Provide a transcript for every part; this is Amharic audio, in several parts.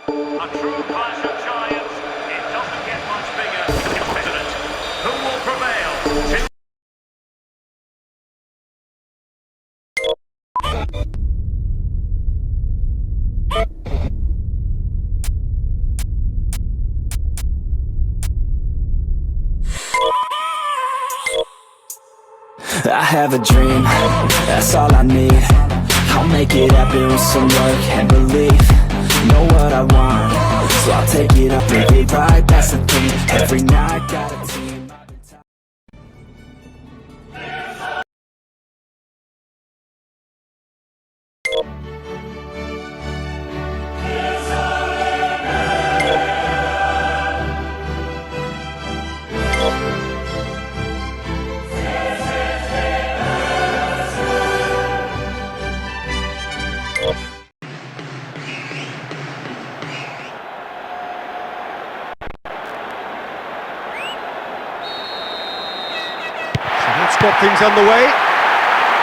A true clash of giants. It doesn't get much bigger. Confident. Who will prevail? I have a dream, that's all I need. I'll make it happen with some work and belief. Know what I want, so I'll take it up, make it right, that's the thing. Every night got a team. That's got things underway.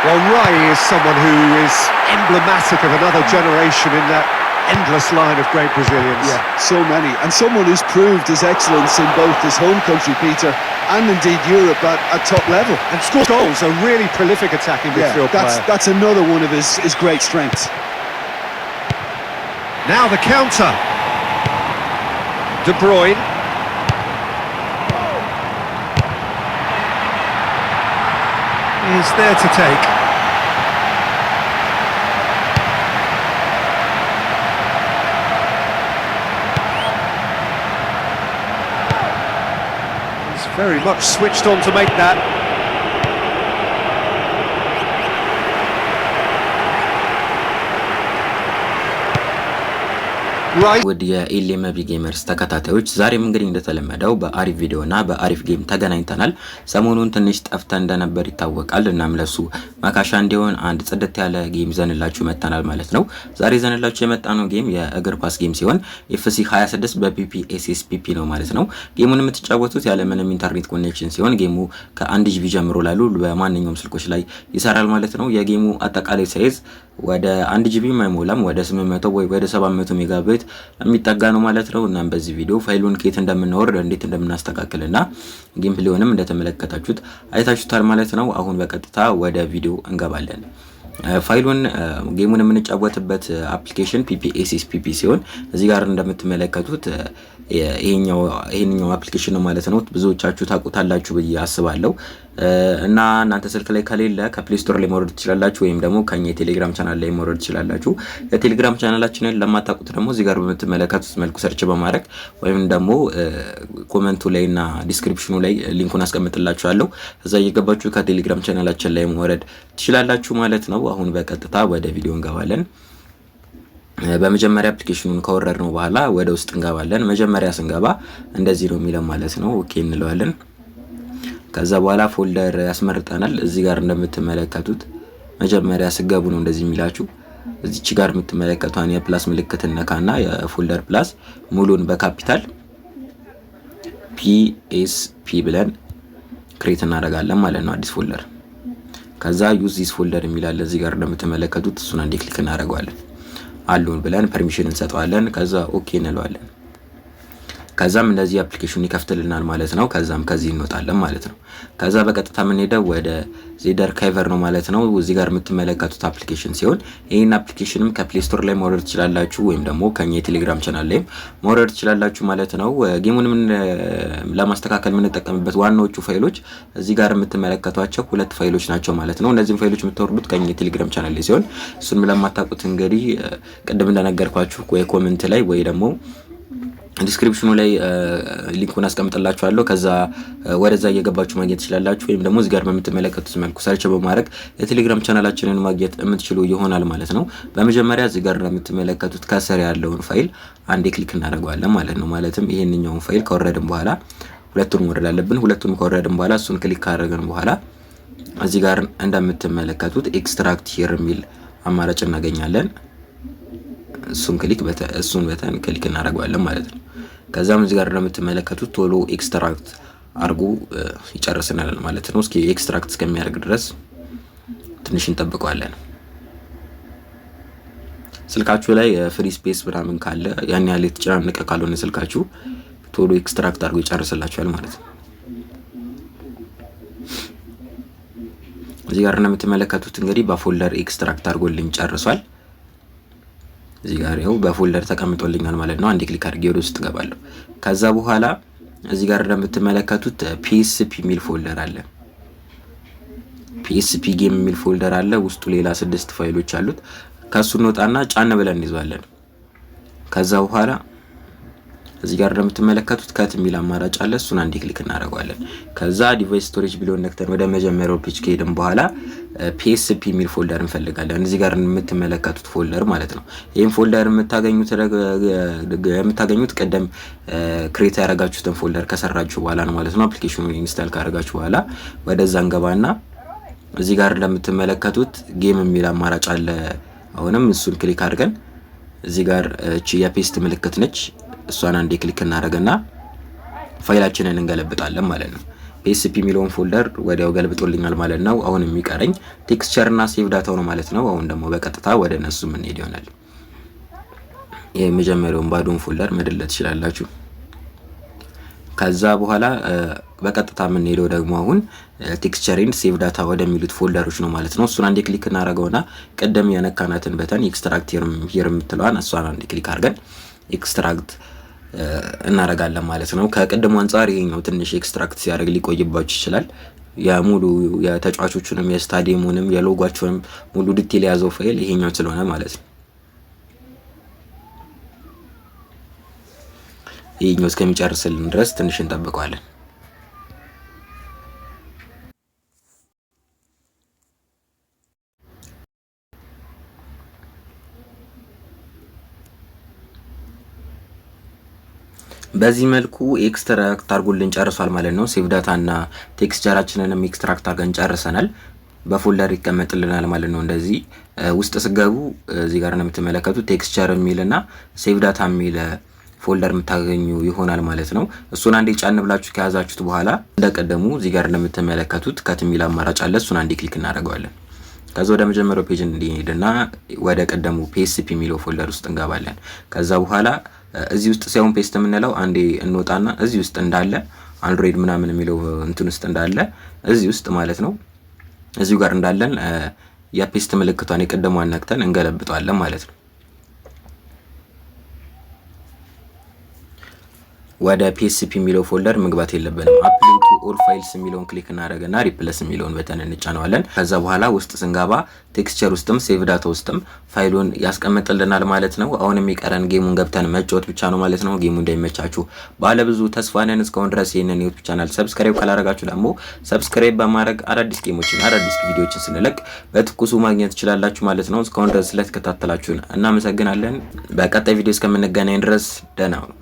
Well, Rai is someone who is emblematic of another generation in that endless line of great Brazilians. Yeah, so many. And someone who's proved his excellence in both his home country, Peter, and indeed Europe at top level. And scores goals, a really prolific attacking midfield player. That's another one of his great strengths. Now the counter. De Bruyne. Is there to take. He's very much switched on to make that. ውድ የኢሊመቢ ጌመርስ ተከታታዮች ዛሬም እንግዲህ እንደተለመደው በአሪፍ ቪዲዮና በአሪፍ ጌም ተገናኝተናል። ሰሞኑን ትንሽ ጠፍተን እንደነበር ይታወቃል። እናም ለሱ ማካሻ እንዲሆን አንድ ጽድት ያለ ጌም ዘንላችሁ መጣናል ማለት ነው። ዛሬ ዘንላችሁ የመጣነው ጌም የእግር ኳስ ጌም ሲሆን FC 26 በፒፒ ኤስኤስፒፒ ነው ማለት ነው። ጌሙን የምትጫወቱት ያለ ምንም ኢንተርኔት ኮኔክሽን ሲሆን ጌሙ ከ1 ጂቢ ጀምሮ ላሉ በማንኛውም ስልኮች ላይ ይሰራል ማለት ነው። የጌሙ አጠቃላይ ሳይዝ ወደ 1 ጂቢ ማይሞላም ወደ 800 ወይ ወደ 700 ሜጋባይት የሚጠጋ ነው ማለት ነው። እናም በዚህ ቪዲዮ ፋይሉን ከየት እንደምናወርድ እንዴት እንደምናስተካክልና ጌም ፕሌዩንም እንደተመለከታችሁት አይታችሁታል ማለት ነው። አሁን በቀጥታ ወደ ቪዲዮ እንገባለን። ፋይሉን ጌሙን የምንጫወትበት አፕሊኬሽን ፒፒኤስኤስፒፒ ሲሆን እዚህ ጋር እንደምትመለከቱት ይሄኛው አፕሊኬሽን ነው ማለት ነው። ብዙዎቻችሁ ታውቁታላችሁ ብዬ አስባለሁ። እና እናንተ ስልክ ላይ ከሌለ ከፕሌይ ስቶር ላይ ማውረድ ትችላላችሁ ወይም ደግሞ ከኛ የቴሌግራም ቻናል ላይ ማውረድ ትችላላችሁ። የቴሌግራም ቻናላችንን ለማታውቁት ደግሞ እዚህ ጋር በምትመለከቱት መልኩ ሰርች በማድረግ ወይም ደግሞ ኮሜንቱ ላይና ዲስክሪፕሽኑ ላይ ሊንኩን አስቀምጥላችኋለሁ። እዛ እየገባችሁ ከቴሌግራም ቻናላችን ላይ ማውረድ ትችላላችሁ ማለት ነው። አሁን በቀጥታ ወደ ቪዲዮ እንገባለን። በመጀመሪያ አፕሊኬሽኑን ካወረድነው በኋላ ወደ ውስጥ እንገባለን። መጀመሪያ ስንገባ እንደዚህ ነው የሚለው ማለት ነው። ኦኬ እንለዋለን። ከዛ በኋላ ፎልደር ያስመርጠናል። እዚህ ጋር እንደምትመለከቱት መጀመሪያ ስገቡ ነው እንደዚህ የሚላችሁ። እዚች ጋር የምትመለከቷን የፕላስ ምልክት ነካና የፎልደር ፕላስ ሙሉን በካፒታል ፒኤስፒ ብለን ክሬት እናደርጋለን ማለት ነው፣ አዲስ ፎልደር። ከዛ ዩዝ ዚስ ፎልደር የሚላል እዚህ ጋር እንደምትመለከቱት እሱን አንዴ ክሊክ እናደርገዋለን። አሉን ብለን ፐርሚሽን እንሰጠዋለን። ከዛ ኦኬ እንለዋለን። ከዛም እንደዚህ አፕሊኬሽን ይከፍትልናል ማለት ነው። ከዛም ከዚህ እንወጣለን ማለት ነው። ከዛ በቀጥታ የምንሄደው ወደ ዜድ አርካይቨር ነው ማለት ነው። እዚህ ጋር የምትመለከቱት አፕሊኬሽን ሲሆን ይሄን አፕሊኬሽንም ከፕሌይ ስቶር ላይ ማውረድ ትችላላችሁ ወይም ደግሞ ከኛ የቴሌግራም ቻናል ላይ ማውረድ ትችላላችሁ ማለት ነው። ጌሙንም ለማስተካከል የምንጠቀምበት ዋናዎቹ ፋይሎች እዚህ ጋር የምትመለከቷቸው ሁለት ፋይሎች ናቸው ማለት ነው። እነዚህም ፋይሎች የምታወርዱት ከኛ የቴሌግራም ቻናል ላይ ሲሆን እሱንም ለማታውቁት እንግዲህ ቅድም እንደነገርኳችሁ ወይ ኮሜንት ላይ ወይ ደግሞ ዲስክሪፕሽኑ ላይ ሊንኩን አስቀምጥላችኋለሁ። ከዛ ወደዛ እየገባችሁ ማግኘት ትችላላችሁ ወይም ደግሞ እዚህ ጋር በምትመለከቱት መልኩ ሰርች በማድረግ የቴሌግራም ቻናላችንን ማግኘት የምትችሉ ይሆናል ማለት ነው። በመጀመሪያ እዚህ ጋር የምትመለከቱት ከስር ያለውን ፋይል አንዴ ክሊክ እናደርገዋለን ማለት ነው። ማለትም ይሄንኛውን ፋይል ካወረድን በኋላ ሁለቱን ወረድ አለብን። ሁለቱን ካወረድን በኋላ እሱን ክሊክ ካደረግን በኋላ እዚህ ጋር እንደምትመለከቱት ኤክስትራክት ሂር የሚል አማራጭ እናገኛለን። እሱን በተን ክሊክ እናደርጋለን ማለት ነው። ከዛም እዚህ ጋር እንደምትመለከቱት ቶሎ ኤክስትራክት አርጉ ይጨርስናል ማለት ነው። እስኪ ኤክስትራክት እስከሚያደርግ ድረስ ትንሽ እንጠብቀዋለን። ስልካችሁ ላይ ፍሪ ስፔስ ምናምን ካለ ያን ያህል የተጨናነቀ ካልሆነ ስልካችሁ ቶሎ ኤክስትራክት አድርጎ ይጨርስላችኋል ማለት ነው። እዚህ ጋር እንደምትመለከቱት እንግዲህ በፎልደር ኤክስትራክት አድርጎልኝ ጨርሷል። እዚህ ጋር ይኸው በፎልደር ተቀምጦልኛል ማለት ነው። አንዴ ክሊክ አድርጌ ወደ ውስጥ ገባለሁ። ከዛ በኋላ እዚህ ጋር እንደምትመለከቱት PSP የሚል ፎልደር አለ። PSP ጌም የሚል ፎልደር አለ። ውስጡ ሌላ 6 ፋይሎች አሉት። ከሱ እንወጣና ጫን ብለን እንይዛለን። ከዛ በኋላ እዚህ ጋር እንደምትመለከቱት ከት የሚል አማራጭ አለ። እሱን አንዴ ክሊክ እናደርጋለን። ከዛ ዲቫይስ ስቶሬጅ ብሎን ነክተን ወደ መጀመሪያው ፔጅ ከሄድን በኋላ PSP የሚል ፎልደር እንፈልጋለን። እዚህ ጋር የምትመለከቱት ፎልደር ማለት ነው። ይሄን ፎልደር የምታገኙት ቀደም ክሬት ያደረጋችሁትን ፎልደር ከሰራችሁ በኋላ ነው ማለት ነው። አፕሊኬሽኑን ኢንስታል ካደረጋችሁ በኋላ ወደዛ እንገባና እዚህ ጋር እንደምትመለከቱት ጌም የሚል አማራጭ አለ። አሁንም እሱን ክሊክ አድርገን እዚህ ጋር እቺ የፔስት ምልክት ነች። እሷን አንዴ ክሊክ እናደርግና ፋይላችንን እንገለብጣለን ማለት ነው። PSP የሚለውን ፎልደር ወዲያው ገልብጦልኛል ማለት ነው። አሁን የሚቀረኝ ቴክስቸር እና ሴቭ ዳታው ነው ማለት ነው። አሁን ደግሞ በቀጥታ ወደ እነሱ እንሄድ ይሆናል። የመጀመሪያውን ባዶን ፎልደር መድለት ትችላላችሁ። ከዛ በኋላ በቀጥታ የምንሄደው ደግሞ አሁን ቴክስቸሪን ሴቭ ዳታ ወደሚሉት ፎልደሮች ነው ማለት ነው። እሱን አንዴ ክሊክ እናደርገውና ቀደም የነካናትን በተን ኤክስትራክት ሂር የምትለዋን እሷን አንዴ ክሊክ አድርገን ኤክስትራክት እናረጋለን ማለት ነው። ከቀደሙ አንፃር ይሄኛው ትንሽ ኤክስትራክት ሲያደርግ ሊቆይባችሁ ይችላል። የሙሉ የተጫዋቾቹንም የስታዲየሙንም የሎጓቸውንም ሙሉ ዲቴል የያዘው ፋይል ይሄኛው ስለሆነ ማለት ነው። ይሄኛው እስከሚጨርስልን ድረስ ትንሽ እንጠብቀዋለን። በዚህ መልኩ ኤክስትራክት አድርጎልን ጨርሷል ማለት ነው። ሴቭ ዳታ እና ቴክስቸራችንንም ኤክስትራክት አድርገን ጨርሰናል። በፎልደር ይቀመጥልናል ማለት ነው። እንደዚህ ውስጥ ስገቡ እዚህ ጋር እንደምትመለከቱት ቴክስቸር የሚልና ሴቭ ዳታ የሚል ፎልደር የምታገኙ ይሆናል ማለት ነው። እሱን አንዴ ጫን ብላችሁ ከያዛችሁት በኋላ እንደቀደሙ እዚህ ጋር እንደምትመለከቱት ከት የሚል አማራጭ አለ። እሱን አንዴ ክሊክ እናደርገዋለን። ከዛ ወደ መጀመሪያው ፔጅ እንዲሄድና ወደ ቀደሙ PSP የሚለው ፎልደር ውስጥ እንገባለን። ከዛ በኋላ እዚህ ውስጥ ሳይሆን ፔስት የምንለው አንዴ እንወጣና እዚህ ውስጥ እንዳለ አንድሮይድ ምናምን የሚለው እንትን ውስጥ እንዳለ እዚህ ውስጥ ማለት ነው እዚሁ ጋር እንዳለን የፔስት ምልክቷን የቀደሟን ነክተን እንገለብጠዋለን ማለት ነው። ወደ PSP የሚለው ፎልደር መግባት የለብንም። አፕሎድ ቱ ኦል ፋይልስ የሚለውን ክሊክ እናደርግና ሪፕሌስ የሚለውን በተን እንጫነዋለን። ከዛ በኋላ ውስጥ ስንገባ ቴክስቸር ውስጥም ሴቭ ዳታ ውስጥም ፋይሉን ያስቀምጥልናል ማለት ነው። አሁን የሚቀረን ጌሙን ገብተን መጫወት ብቻ ነው ማለት ነው። ጌሙ እንዳይመቻችሁ ባለብዙ ተስፋ ነን። እስካሁን ድረስ ይሄንን ዩቲዩብ ቻናል ሰብስክራይብ ካላደረጋችሁ ደግሞ ሰብስክራይብ በማድረግ አዳዲስ ጌሞችን አዳዲስ ቪዲዮዎችን ስንለቅ በትኩሱ ማግኘት ትችላላችሁ ማለት ነው። እስካሁን ድረስ ስለተከታተላችሁን እናመሰግናለን። በቀጣይ ቪዲዮ እስከምንገናኝ ድረስ ደህና ሁኑ።